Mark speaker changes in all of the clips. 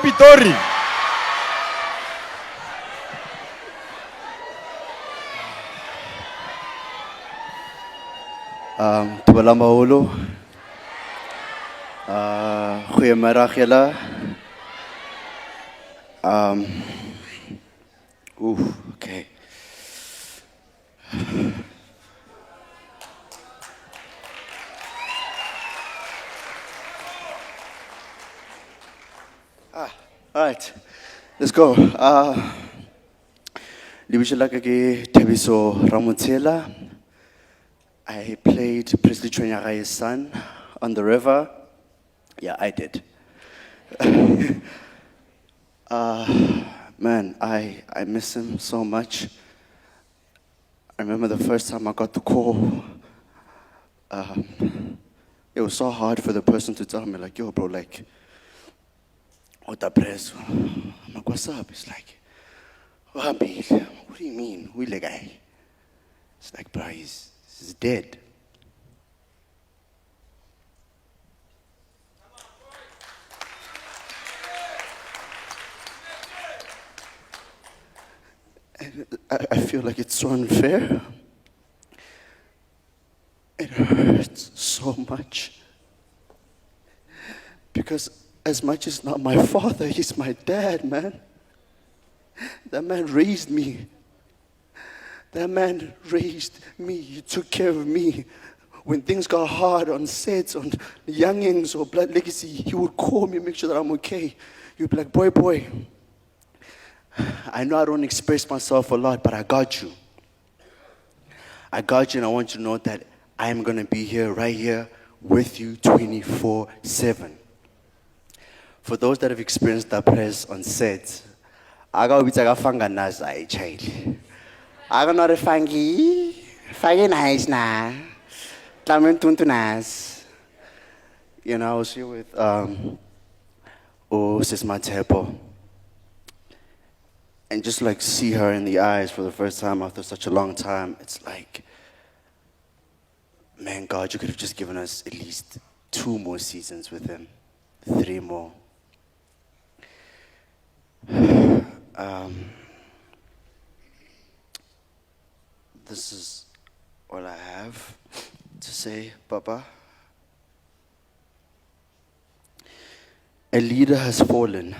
Speaker 1: Pitori.
Speaker 2: Tubalamba holo. Goeiemiddag julle. Okay. All right, let's go. Chweneyagae Thabiso Ramotshela. I played Presley Chweneyagae's son on the river. Yeah, I did. Man, I miss him so much. I remember the first time I got the call. It was so hard for the person to tell me, like, yo, bro, like, what the press? I'm like, what's up? It's like, what do you mean? Who the guy? It's like, bro, he's dead. And I feel like it's so unfair. It hurts so much. Because as much as not my father, he's my dad, man. That man raised me. That man raised me. He took care of me. When things got hard on sets, on Youngins or Blood Legacy, he would call me, make sure that I'm okay. He'd be like, boy, I know I don't express myself a lot, but I got you. I got you, and I want you to know that I am going to be here, right here, with you 24/7. For those that have experienced that press on set, I got a fanga naza child. I got not a fangy nice na. You know, I was here with Sis Matepo. And just like see her in the eyes for the first time after such a long time, it's like, man, God, you could have just given us at least 2 more seasons with him, 3 more. This is all I have to say, Papa. A leader has fallen.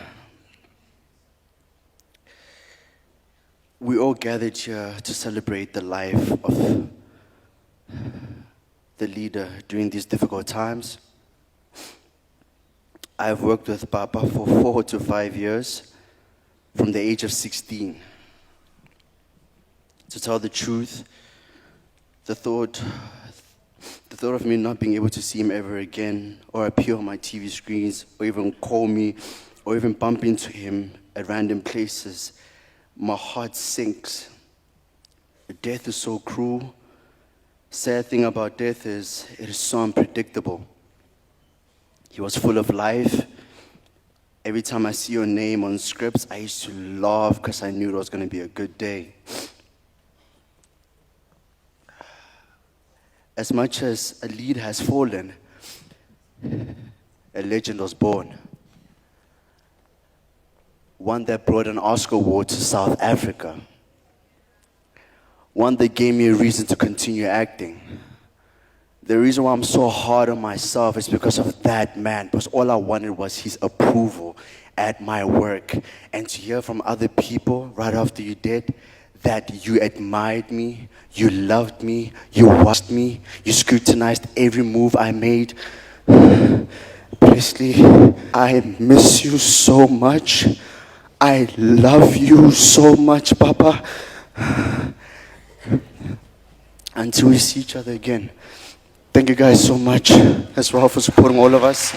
Speaker 2: We all gathered here to celebrate the life of the leader during these difficult times. I've worked with Papa for 4 to 5 years, from the age of 16. To tell the truth, the thought of me not being able to see him ever again, or appear on my TV screens, or even call me, or even bump into him at random places, my heart sinks. Death is so cruel. Sad thing about death is it is so unpredictable. He was full of life. Every time I see your name on scripts, I used to laugh because I knew it was going to be a good day. As much as a lead has fallen, a legend was born. One that brought an Oscar award to South Africa. One that gave me a reason to continue acting. The reason why I'm so hard on myself is because of that man, because all I wanted was his approval at my work. And to hear from other people right after you did that you admired me, you loved me, you watched me, you scrutinized every move I made. Presley, I miss you so much. I love you so much, Papa. Until we see each other again. Thank you guys so much as well for supporting all of us.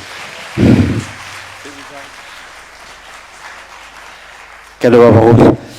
Speaker 2: Thank you guys.